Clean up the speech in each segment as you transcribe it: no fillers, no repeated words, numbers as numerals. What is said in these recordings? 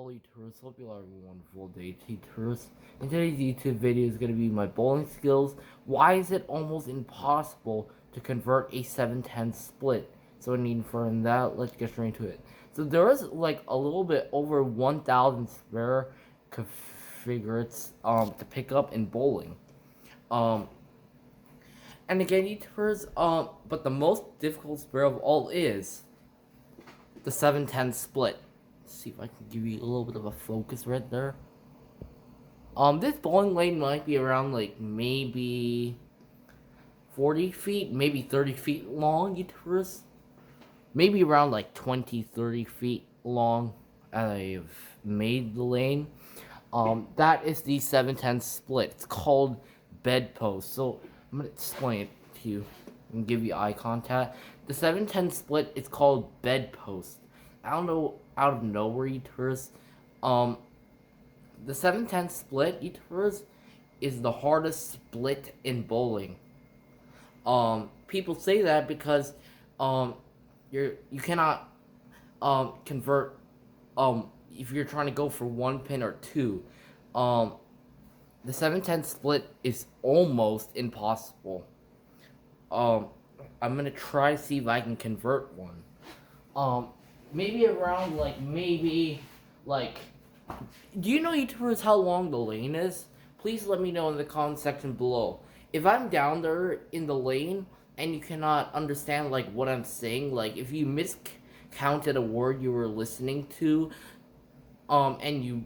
Hello YouTubers, hope you all have a wonderful day YouTubers. And today's YouTube video is going to be my bowling skills. Why is it almost impossible to convert a 7-10 split? So needing further than that, let's get straight into it. So there is like a little bit over 1,000 spare configurates to pick up in bowling. And again YouTubers, but the most difficult spare of all is the 7-10 split. See if I can give you a little bit of a focus right there. This bowling lane might be around like maybe 40 feet, maybe 30 feet long, YouTubers. Maybe around like 20, 30 feet long. I've made the lane. That is the 7-10 split. It's called bedpost. So I'm gonna explain it to you and give you eye contact. The 7-10 split is called bedpost. I don't know, out of nowhere, YouTubers. The 7-10 split, YouTubers, is the hardest split in bowling. People say that because you cannot convert if you're trying to go for one pin or two. The 7-10 split is almost impossible. I'm gonna try to see if I can convert one. Maybe around do you know, YouTubers, how long the lane is? Please let me know in the comment section below. If I'm down there in the lane and you cannot understand like what I'm saying, like if you miscounted a word you were listening to, and you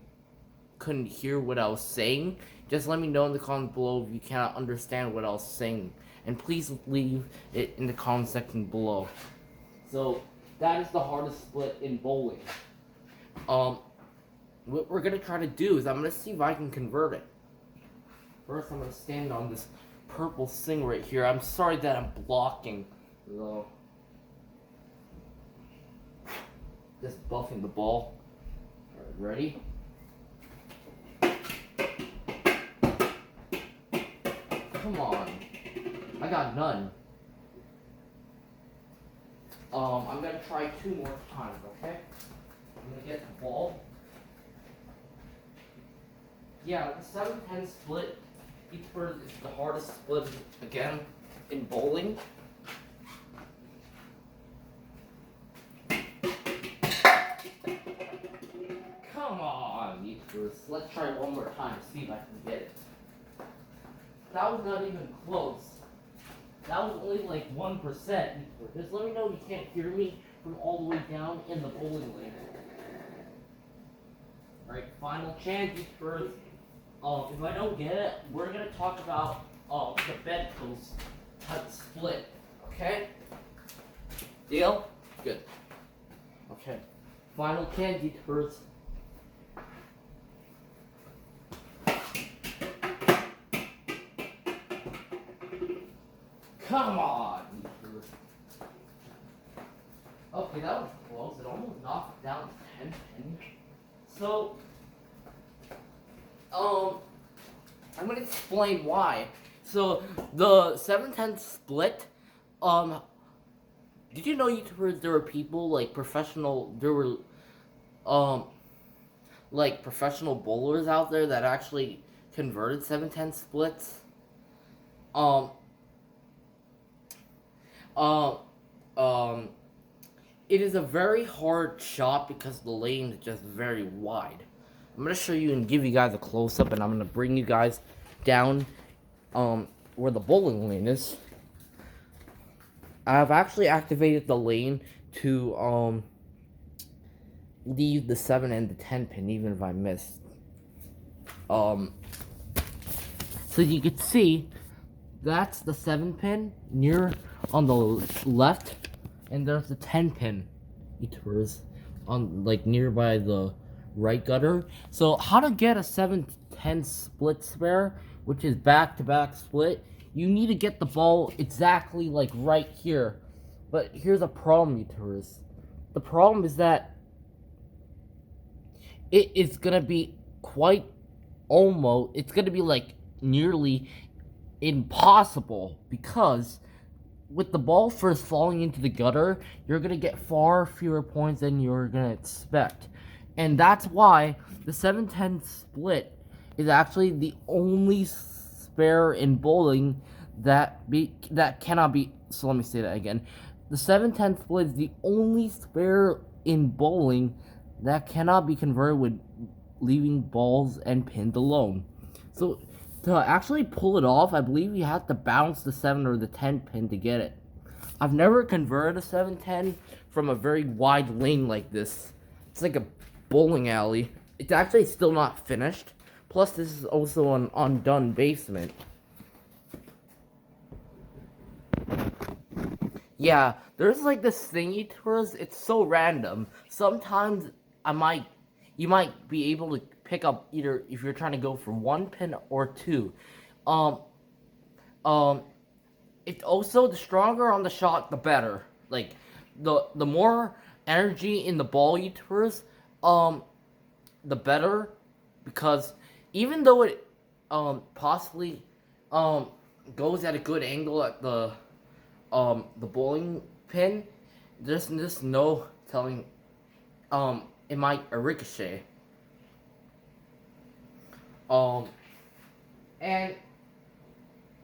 couldn't hear what I was saying, just let me know in the comment below if you cannot understand what I was saying. And please leave it in the comment section below. So that is the hardest split in bowling. What we're gonna try to do is I'm gonna see if I can convert it. First, I'm gonna stand on this purple thing right here. I'm sorry that I'm blocking, though. Just buffing the ball. Alright, ready? Come on. I got none. I'm gonna try 2 more times, okay? I'm gonna get the ball. Yeah, the 7-10 split, is the hardest split again in bowling. Come on, YouTubers. Let's try one more time, see if I can get it. That was not even close. That was only like 1%. Just let me know if you can't hear me from all the way down in the bowling lane. Alright, final chance, YouTubers. If I don't get it, we're gonna talk about the bedpost type split. Okay? Deal? Good. Okay. Final chance, YouTubers. Come on! Okay, that was close. It almost knocked it down to 10 pin. So, I'm gonna explain why. So, the 7-10 split, did you know, YouTubers, there were people, like, like, professional bowlers out there that actually converted 7-10 splits? It is a very hard shot because the lane is just very wide. I'm gonna show you and give you guys a close-up, and I'm gonna bring you guys down where the bowling lane is. I've actually activated the lane to leave the 7 and the 10 pin, even if I missed. So you can see that's the 7 pin near on the left, and there's the 10 pin, YouTubers, on like nearby the right gutter. So how to get a 7-10 split spare, which is back-to-back split, you need to get the ball exactly like right here. But here's a problem, YouTubers. The problem is that it is gonna be it's gonna be like nearly impossible, because with the ball first falling into the gutter, you're gonna get far fewer points than you're gonna expect. And that's why the 7-10 split is actually the only spare in bowling that cannot be. So let me say that again. The 7-10 split is the only spare in bowling that cannot be converted with leaving balls and pins alone. So to actually pull it off, I believe you have to bounce the 7 or the 10 pin to get it. I've never converted a 7-10 from a very wide lane like this. It's like a bowling alley. It's actually still not finished. Plus, this is also an undone basement. Yeah, there's like this thingy tours. It's so random. Sometimes you might be able to pick up either if you're trying to go for 1 pin or 2. Um, um, it's also the stronger on the shot, the better. Like the more energy in the ball you tours, the better, because even though it possibly goes at a good angle at the bowling pin, there's just no telling it might ricochet. And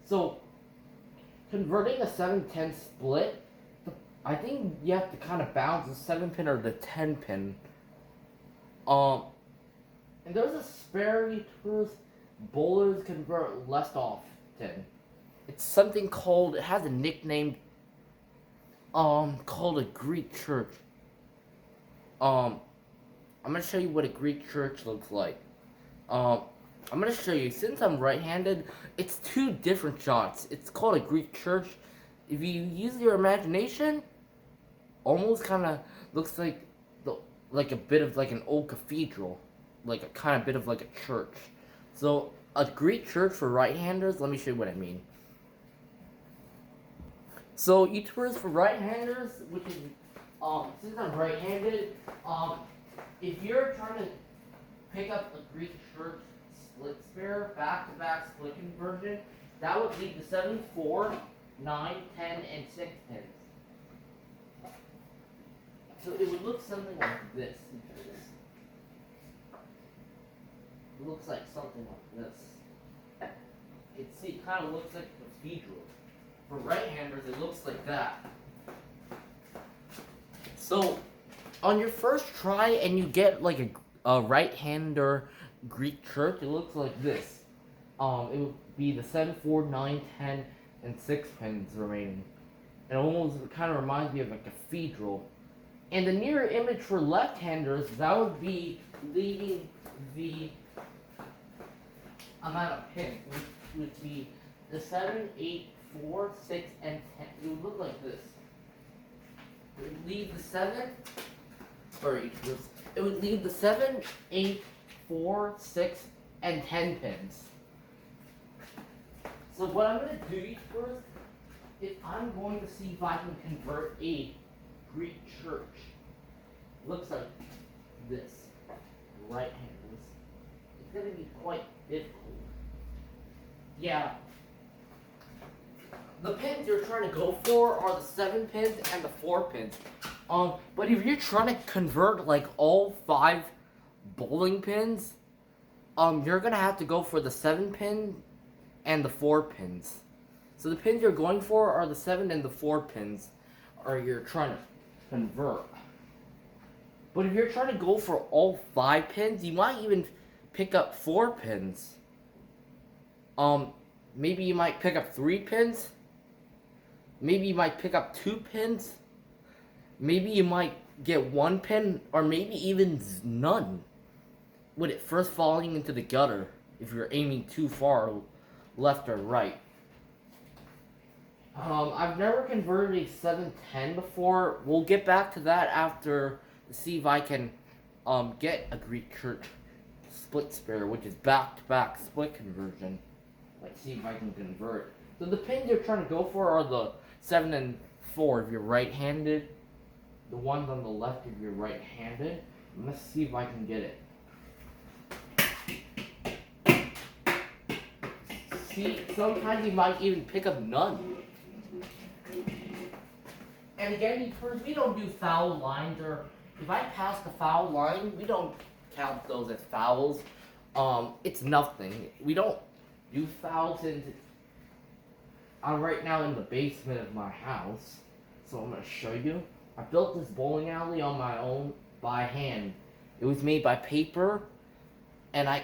so converting a 7-10 split, I think you have to kind of balance the 7 pin or the 10 pin. And there's a spare tours bowlers convert less often. It's something called, it has a nickname called a Greek church. I'm gonna show you what a Greek church looks like. I'm gonna show you, since I'm right-handed, it's 2 different shots. It's called a Greek church. If you use your imagination, almost kind of looks like a bit of like an old cathedral, like a kind of bit of like a church. So a Greek church for right-handers. Let me show you what I mean. So YouTubers for right-handers, which is since I'm right-handed, if you're trying to pick up a Greek church split spare, back-to-back split conversion, that would lead to 7, 4, 9, 10, and 6 pins. So it would look something like this. It looks like something like this. It kind of looks like a cathedral. For right-handers, it looks like that. So, on your first try and you get like a right-hander Greek church, it looks like this. It would be the 7, 4, 9, 10, and 6 pins remaining. It almost kind of reminds me of a cathedral. And the near image for left-handers, that would be leaving the amount of pins, which would be the 7, 8, 4, 6, and 10. It would look like this. It would leave the 7, it would leave the 7, 8, 4, 6, and 10 pins. So what I'm going to do first is I'm going to see if I can convert a Greek church. Looks like this. Right-handers. It's going to be quite difficult. Yeah. The pins you're trying to go for are the 7 pins and the 4 pins. But if you're trying to convert like all 5 bowling pins, you're gonna have to go for the 7 pin and the 4 pins. So the pins you're going for are the 7 and the 4 pins, or you're trying to convert. But if you're trying to go for all 5 pins, you might even pick up 4 pins. Maybe you might pick up 3 pins. Maybe you might pick up 2 pins. Maybe you might get 1 pin, or maybe even none, with it first falling into the gutter if you're aiming too far left or right. I've never converted a 7-10 before. We'll get back to that after to see if I can get a Greek church split spare, which is back-to-back split conversion. Let's see if I can convert. So the pins you're trying to go for are the 7 and 4 if you're right-handed. The ones on the left if you're right-handed. Let's see if I can get it. See, sometimes you might even pick up none. And again, we don't do foul lines or if I pass the foul line, we don't count those as fouls. It's nothing. We don't do fouls, and I'm right now in the basement of my house, so I'm gonna show you. I built this bowling alley on my own by hand. It was made by paper, and I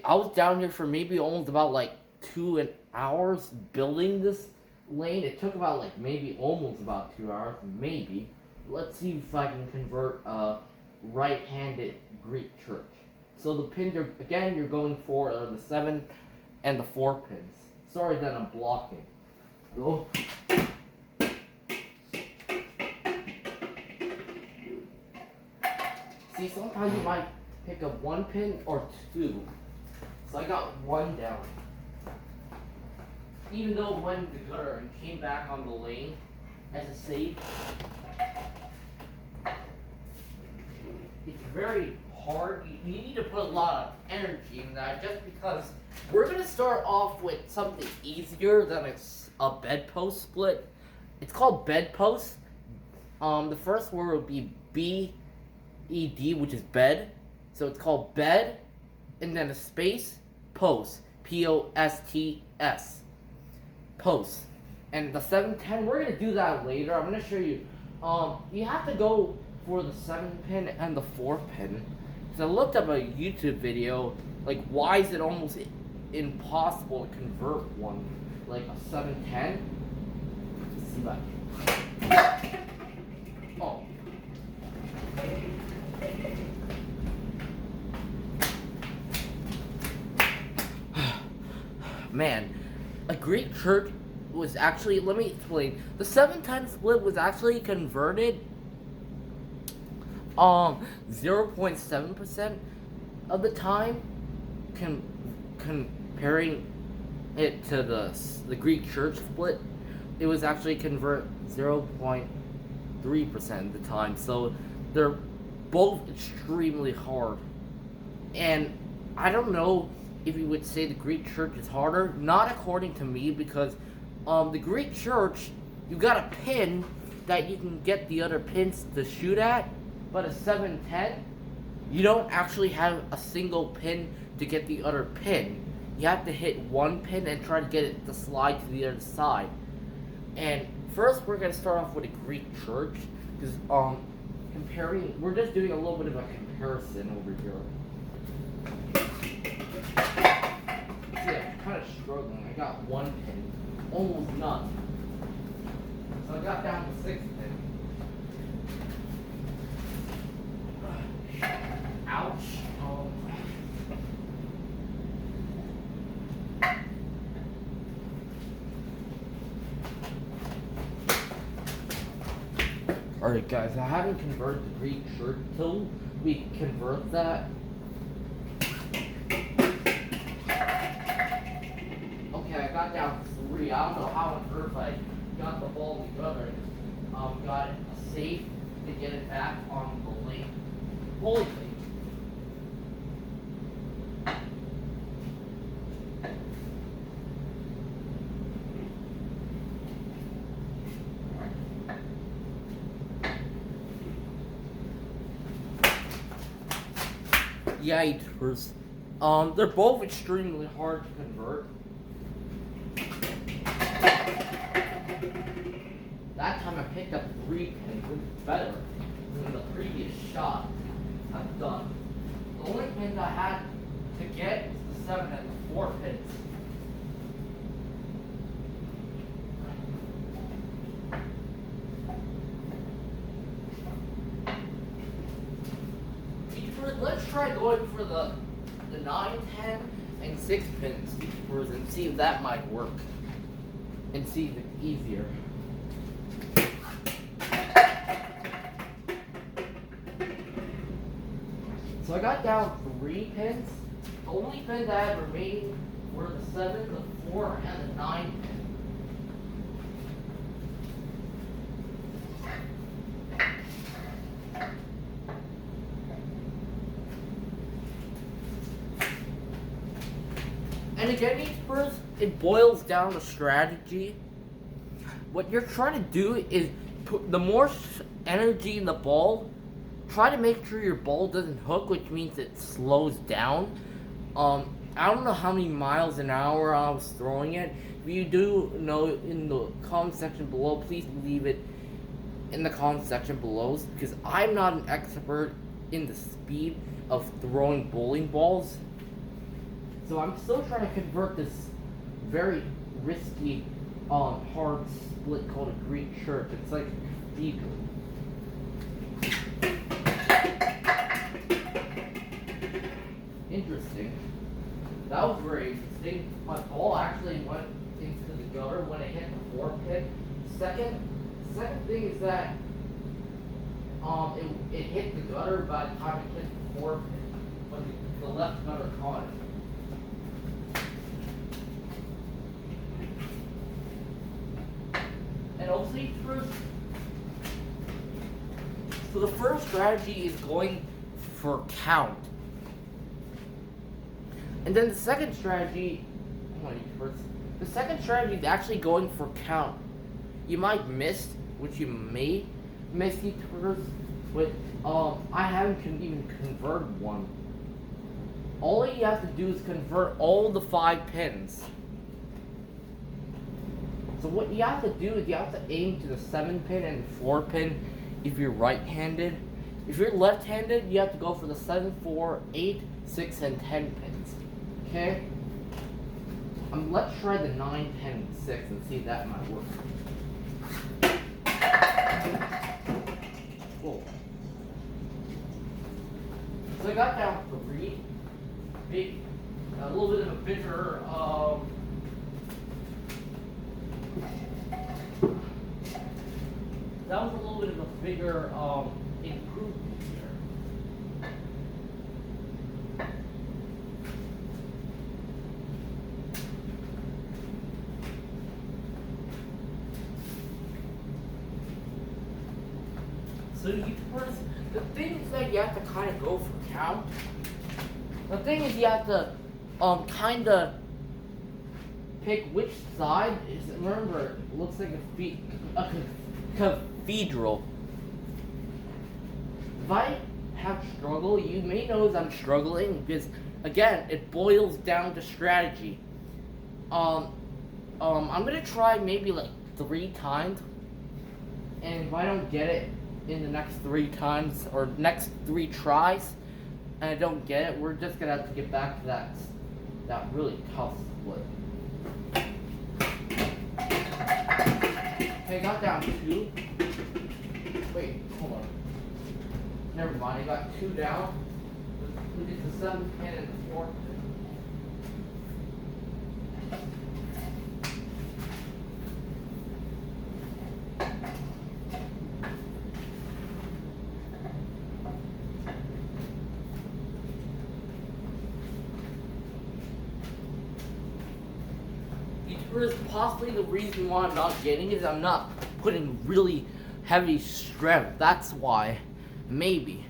was down here for maybe almost about like 2 hours building this lane. It took about like maybe almost about 2 hours, maybe. Let's see if I can convert a right-handed Greek church. So the pins are, again, you're going for the 7 and the 4 pins. Sorry that I'm blocking. Oh. See, sometimes you might pick up 1 pin or 2. So I got 1 down. Even though it went in the gutter and came back on the lane as a save, it's very hard. You need to put a lot of energy in that, just because we're going to start off with something easier than a bedpost split. It's called bedpost. The first word would be B-E-D, which is bed. So it's called bed, and then a space, post, P-O-S-T-S, post. And the 7-10, we're going to do that later. I'm going to show you. You have to go for the 7 pin and the 4 pin. So I looked up a YouTube video, like, why is it almost impossible to convert one, like a 7-10? Let's see that. Oh. Man, a Greek church was actually, let me explain. The 7-10 split was actually converted 0.7% of the time, comparing it to the Greek church split. It was actually convert 0.3% of the time. So they're both extremely hard. And I don't know if you would say the Greek church is harder. Not according to me, because the Greek church, you got a pin that you can get the other pins to shoot at. But a 7-10, you don't actually have a single pin to get the other pin. You have to hit 1 pin and try to get it to slide to the other side. And first, we're going to start off with a Greek church, because comparing, we're just doing a little bit of a comparison over here. See, I'm kind of struggling. I got 1 pin, almost none. So I got down to 6 pin. Ouch. Alright guys, I haven't converted the Greek church till we convert that. Okay, I got down 3. I don't know how on earth I got the ball together. Got a safe to get it back on the lane. Holy thing. Yikers. They're both extremely hard to convert. That time I picked up 3 pins, which is better than the previous shot I've done. The only pins I had to get was the 7 and the 4 pins. Let's try going for the 9, 10, and 6 pins first and see if that might work. And see if it's easier. So I got down 3 pins. The only pins I had remaining were the 7, the 4, and the 9 pin. And again, each first, it boils down to strategy. What you're trying to do is put the more energy in the ball, try to make sure your ball doesn't hook, which means it slows down. I don't know how many miles an hour I was throwing it. If you do know in the comment section below, please leave it in the comment section below, because I'm not an expert in the speed of throwing bowling balls. So I'm still trying to convert this very risky hard split called a Greek church. It's like a cathedral. Interesting. That was very interesting. My ball actually went into the gutter when it hit the 4 pin. Second thing is that it hit the gutter by the time it hit the 4 pin, but the left gutter caught it. And also, so the first strategy is going for count. And then the second strategy, the second strategy is actually going for count. You might miss, which you may miss each first, but I haven't even converted one. All you have to do is convert all the 5 pins. So what you have to do is you have to aim to the 7 pin and 4 pin if you're right-handed. If you're left-handed, you have to go for the 7, 4, 8, 6, and 10 pins. Okay? Let's try the 9, 10, and 6 and see if that might work. Whoa. So I got down 3. A little bit of a bigger, that was a little bit of a bigger improvement here. So the thing is that you have to kind of go for count. The thing is you have to kind of pick which side is. Remember, it looks like a cathedral. If I have struggle, you may know that I'm struggling because again, it boils down to strategy. I'm gonna try maybe like 3 times, and if I don't get it in the next 3 times or next 3 tries, and I don't get it, we're just gonna have to get back to that really tough split. Okay, I got down 2. Wait, hold on. Never mind, I got 2 down. We did the 7 pin and the 4 pin. Possibly the reason why I'm not getting it is I'm not putting really heavy strength. That's why. Maybe.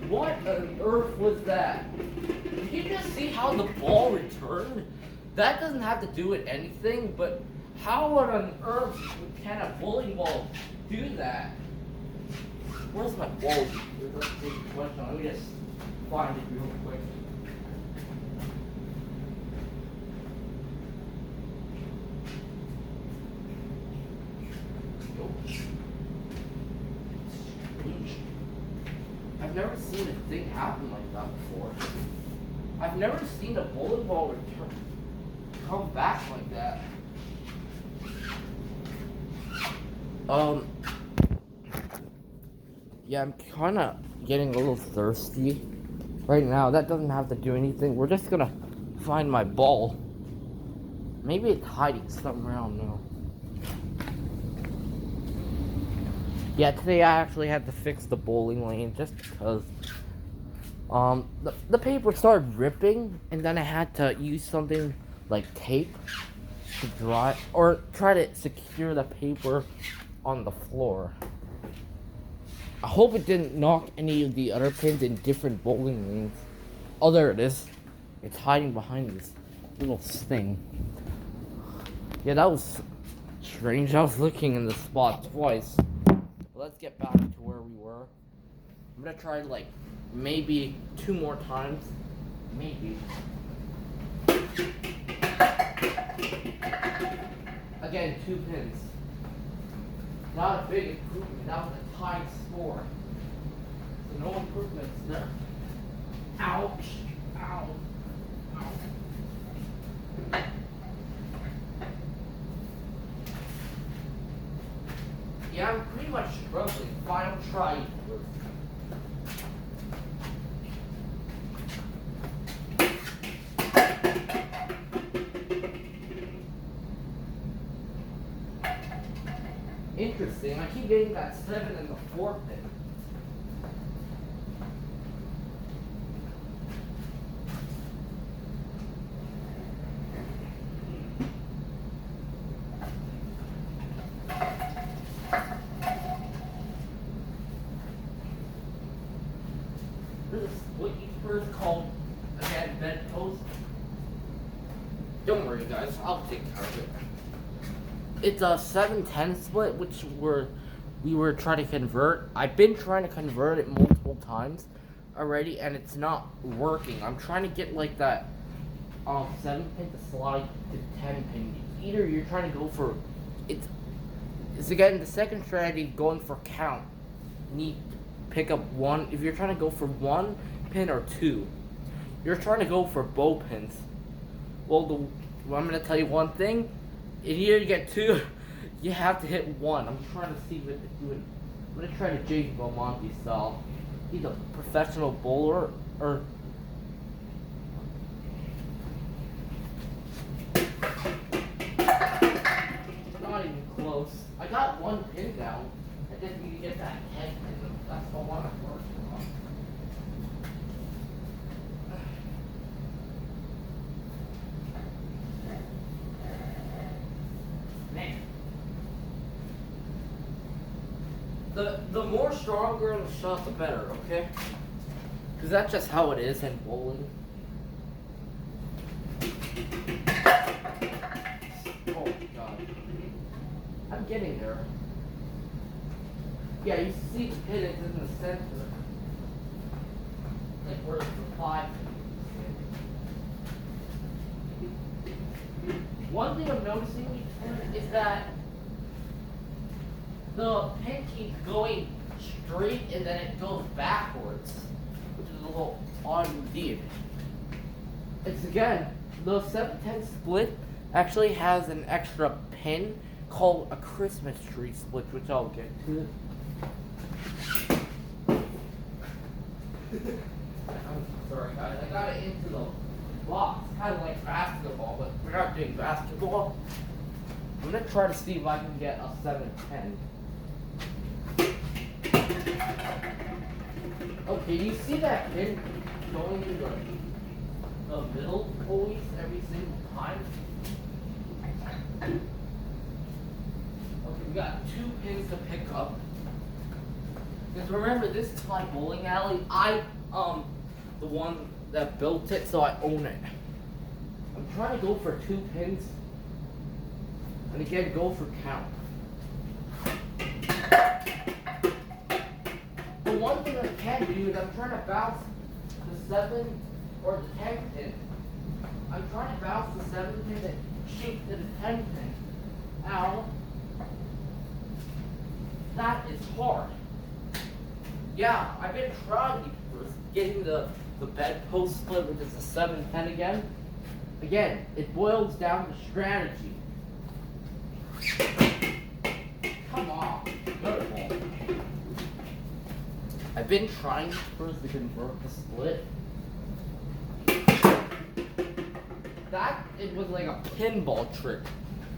What on earth was that? Did you just see how the ball returned? That doesn't have to do with anything, but how on earth can a bowling ball do that? Where's my ball? That's a big question. Let me just find it real quick. I've never seen a thing happen like that before. I've never seen a bowling ball come back like that. Yeah, I'm kind of getting a little thirsty right now. That doesn't have to do anything. We're just gonna find my ball. Maybe it's hiding somewhere, I don't know. Yeah, today I actually had to fix the bowling lane just because the paper started ripping, and then I had to use something like tape to dry or try to secure the paper on the floor. I hope it didn't knock any of the other pins in different bowling lanes. Oh, there it is. It's hiding behind this little thing. Yeah, that was Strange, I was looking in the spot twice. Let's get back to where we were. I'm gonna try like maybe 2 more times. Maybe. Again, 2 pins. Not a big improvement, that was a tied score. So no improvements there. Ouch. Ow. Ow. Yeah, I'm pretty much struggling. Final try. Interesting. I keep getting that 7 in the 4th pin. This is what you first called again bedpost. Don't worry, guys. I'll take care of it. It's a 7-10 split, which we were trying to convert. I've been trying to convert it multiple times already, and it's not working. I'm trying to get like that 7 pin to slide to 10 pin. Either you're trying to go for it's again the second strategy, going for count. You need to pick up 1. If you're trying to go for 1 pin or 2, you're trying to go for both pins. Well, I'm gonna tell you one thing. If you get 2, you have to hit 1. I'm trying to see what to do it. I'm gonna try to James Belmonte style. He's a professional bowler, or not even close. I got 1 pin down. I just need to get that 10 pin. That's the one I'm working on. Man. The more stronger the shot, the better, okay? Because that's just how it is in bowling. Oh god. I'm getting there. Yeah, you see the pin is in the center. Like where the 5 is. One thing I'm noticing is that the pin keeps going straight and then it goes backwards, which is a little odd indeed. It's again, the 7-10 split actually has an extra pin called a Christmas tree split, which I'll get to. I'm sorry guys, I got it into the box, kind of like basketball, but we're not doing basketball. I'm gonna try to see if I can get a 7-10. Okay, you see that pin going in the middle always, every single time? Okay, we got 2 pins to pick up. Because remember, this is my bowling alley. I the one that built it, so I own it. I'm trying to go for 2 pins. And again, go for count. The one thing I can do is I'm trying to bounce the 7 or the 10 pin. I'm trying to bounce the 7 pin and shoot to the 10 pin. Ow. That is hard. Yeah, I've been trying for getting the bedpost split, which is a 7-10 again. Again, it boils down to strategy. Come on, good ball. I've been trying first to convert the split. That, it was like a pinball trick.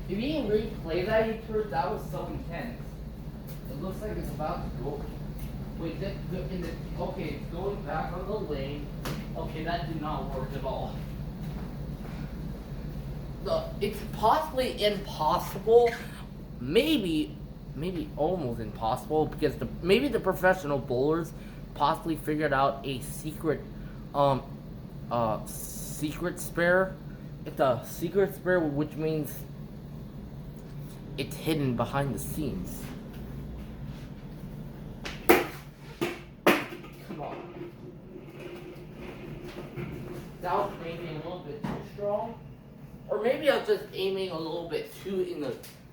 If you can replay that, that was so intense. It looks like it's about to go. Wait, okay, it's going back on the lane. Okay, that did not work at all. It's possibly impossible, maybe almost impossible, because maybe the professional bowlers possibly figured out a secret secret spare. It's a secret spare, which means it's hidden behind the scenes. Come on. That was maybe a little bit too strong. Or maybe I was just aiming a little bit too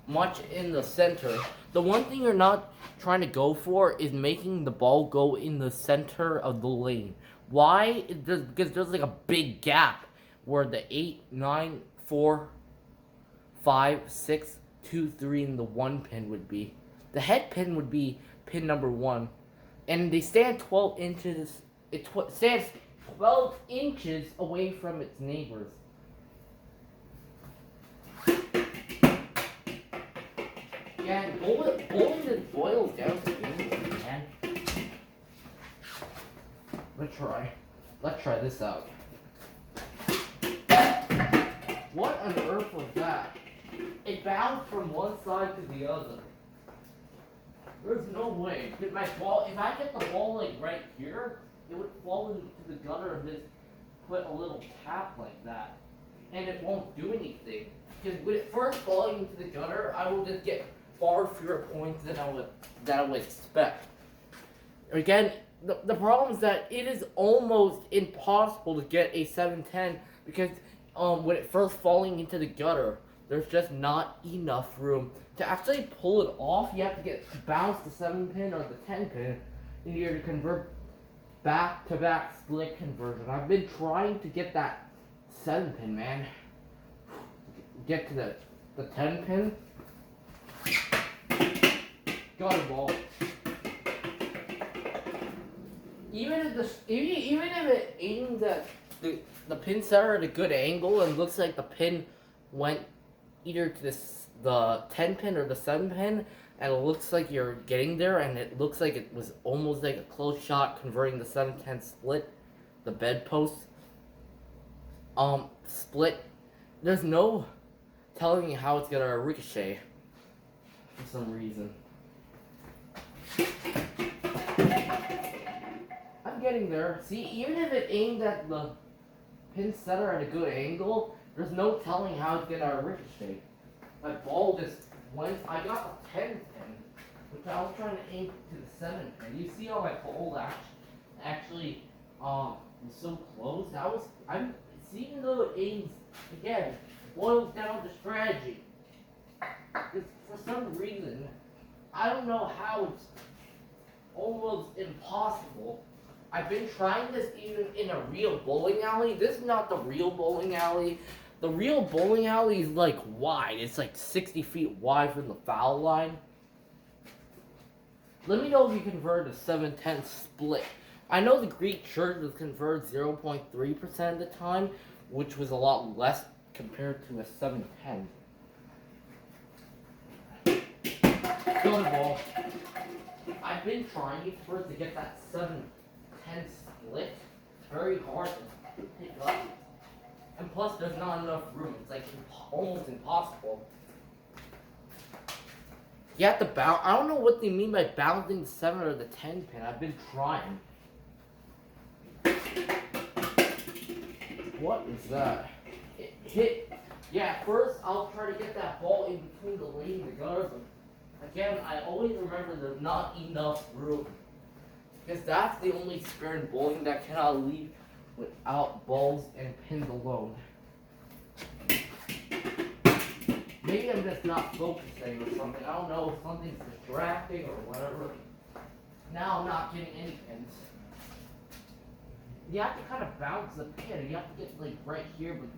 much in the center. The one thing you're not trying to go for is making the ball go in the center of the lane. Why? Because there's like a big gap where the 8, 9, 4, 5, 6, 2, 3, and the 1 pin would be. The head pin would be pin number 1. And they stand 12 inches. It stands 12 inches away from its neighbors. Yeah, bowling just boils down to games, man. Let's try this out. What on earth was that? It bounced from one side to the other. There's no way. If I get the ball like right here, it would fall into the gutter and just put a little tap like that. And it won't do anything. Because with it first falling into the gutter, I will just get far fewer points than I would expect. Again, the problem is that it is almost impossible to get a 710 because when it first falling into the gutter, there's just not enough room to actually pull it off. You have to bounce the 7 pin or the 10 pin in order to convert back-to-back split conversion. I've been trying to get that 7 pin, man. Get to the 10 pin. Got a ball. Even if it aims at the pin setter at a good angle and looks like the pin went either to the 10 pin or the 7 pin, and it looks like you're getting there, and it looks like it was almost like a close shot converting the 710 split, the bedpost split. There's no telling you how it's gonna ricochet for some reason. I'm getting there. See, even if it aimed at the pin setter at a good angle, there's no telling how it's gonna ricochet. My ball just went. I got the 10 pin, which I was trying to aim to the 7 pin. You see how my ball actually was so close? Even though it aims again, boils down to strategy. Because for some reason, I don't know how it's almost impossible. I've been trying this even in a real bowling alley. This is not the real bowling alley. The real bowling alley is like wide. It's like 60 feet wide from the foul line. Let me know if you convert a 710 split. I know the Greek church was converted 0.3% of the time, which was a lot less compared to a 710. Go to ball. I've been trying at first to get that 710 split. Very hard to pick up. And plus, there's not enough room. It's like almost impossible. You have to bounce. I don't know what they mean by bouncing the 7 or the 10 pin. I've been trying. What is that? It hit. Yeah, first I'll try to get that ball in between the lane and the gutter. But again, I always remember there's not enough room. Because that's the only spare in bowling that cannot leave without balls and pins alone. Maybe I'm just not focusing or something. I don't know if something's distracting or whatever. Now I'm not getting any pins. You have to kind of bounce the pin. You have to get like right here, but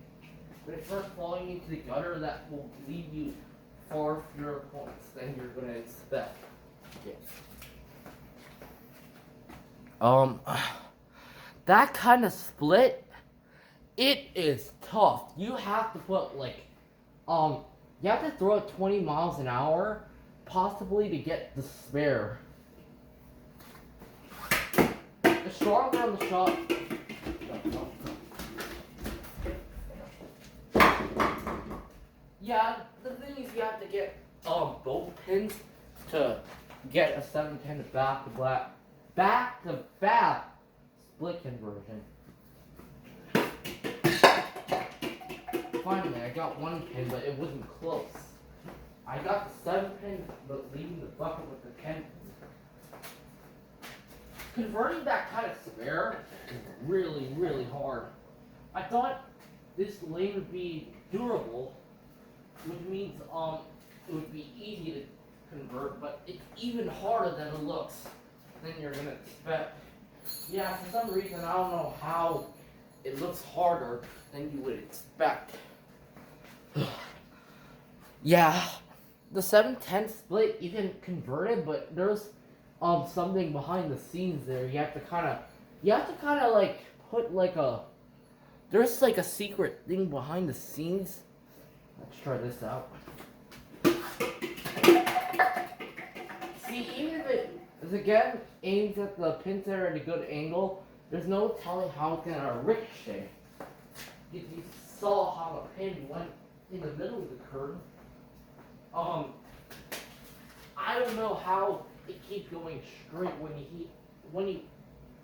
when it starts falling into the gutter, that will leave you far fewer points than you're going to expect. Yeah. That kind of split, it is tough. You have to put like, you have to throw it 20 miles an hour, possibly to get the spare. The stronger on the shot. Yeah, the thing is you have to get both pins to get a 710 back to back split conversion. Finally, I got one pin, but it wasn't close. I got the 7 pin, but leaving the bucket with the 10 pin. Converting that kind of spare is really, really hard. I thought this lane would be durable, which means it would be easy to convert, but it's even harder than it looks than you're gonna expect. Yeah, for some reason I don't know how it looks harder than you would expect. Yeah, the 7-10 split, you can convert it, but there's something behind the scenes there. You have to kind of like put like there's like a secret thing behind the scenes. Let's try this out. See, even if it is again aimed at the pin center at a good angle, there's no telling how it's gonna ricochet. You saw how the pin went in the middle of the curve. I don't know how it keeps going straight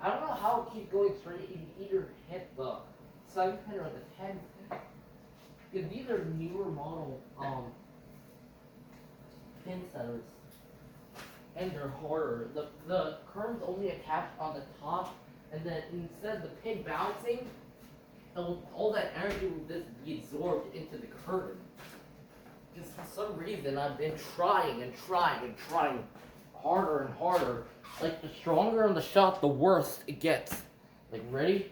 I don't know how it keeps going straight if you either hit the 7 pin or the 10 pin. Because these are newer model pin setters. And they're harder. The current's only attached on the top, and then instead of the pin bouncing, all that energy will just be absorbed into the curtain. Because for some reason I've been trying harder and harder. Like the stronger in the shot, the worse it gets. Like ready?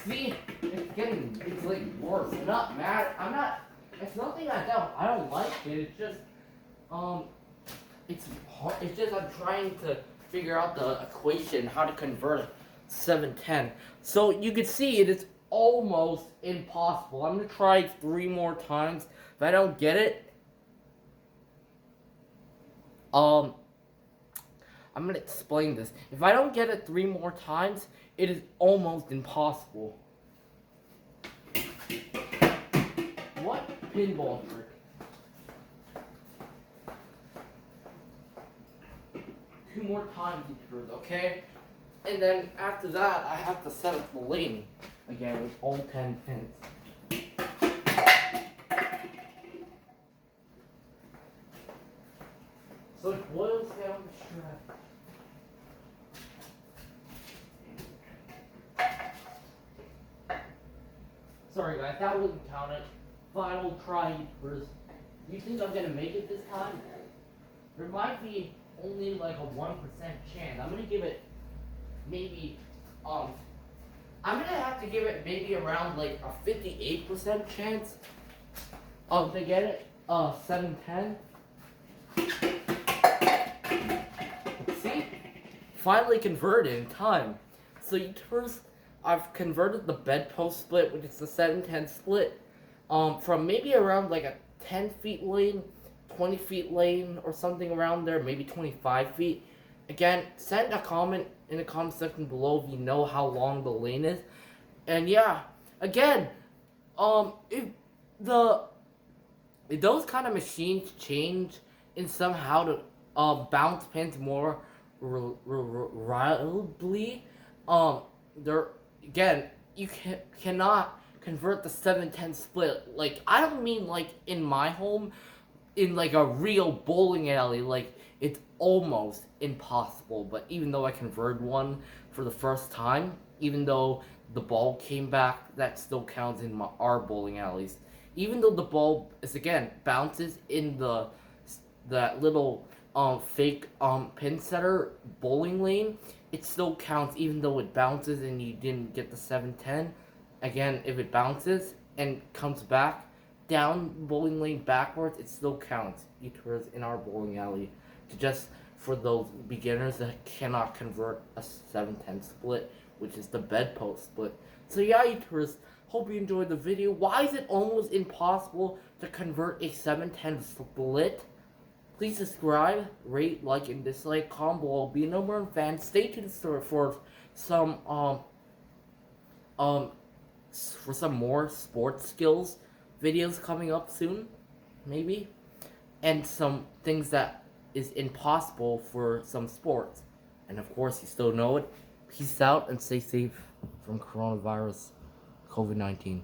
See, it's like worse. I'm not mad. It's nothing I don't like it. It's just it's hard. It's just I'm trying to figure out the equation how to convert 7-10. So you can see it is almost impossible. I'm gonna try 3 more times. If I don't get it, I'm gonna explain this. If I don't get it 3 more times, it is almost impossible. What pinball trick? 2 more times each bird, okay? And then after that, I have to set up the lane again with all 10 pins. So it boils down to strategy. Sorry guys, that wouldn't count it. Final try first. You think I'm gonna make it this time? There might be only like a 1% chance. I'm gonna give it maybe I'm gonna have to give it maybe around like a 58% chance to get it 7-10. See? Finally converted in time. So first I've converted the bedpost split, which is the 7-10 split, from maybe around like a 10 feet lane, 20 feet lane, or something around there, maybe 25 feet. Again, send a comment in the comment section below if you know how long the lane is. And yeah, again, if those kind of machines change in somehow to bounce pins more reliably, they're again you cannot convert the 7-10 split. Like I don't mean like in my home, in like a real bowling alley. Like it's almost impossible. But even though I converted one for the first time, even though the ball came back, that still counts in our bowling alleys. Even though the ball is again bounces in that little fake pin setter bowling lane, it still counts even though it bounces and you didn't get the 7-10. Again, if it bounces and comes back down bowling lane backwards, it still counts in our bowling alley. Just for those beginners that cannot convert a 7-10 split, which is the bedpost split. So yeah, YouTubers, hope you enjoyed the video. Why is it almost impossible to convert a 7-10 split? Please subscribe, rate, like, and dislike. Comment below. Be a number one fan. Stay tuned for some more sports skills videos coming up soon, maybe, and some things that is impossible for some sports. And of course, you still know it. Peace out and stay safe from coronavirus, COVID-19.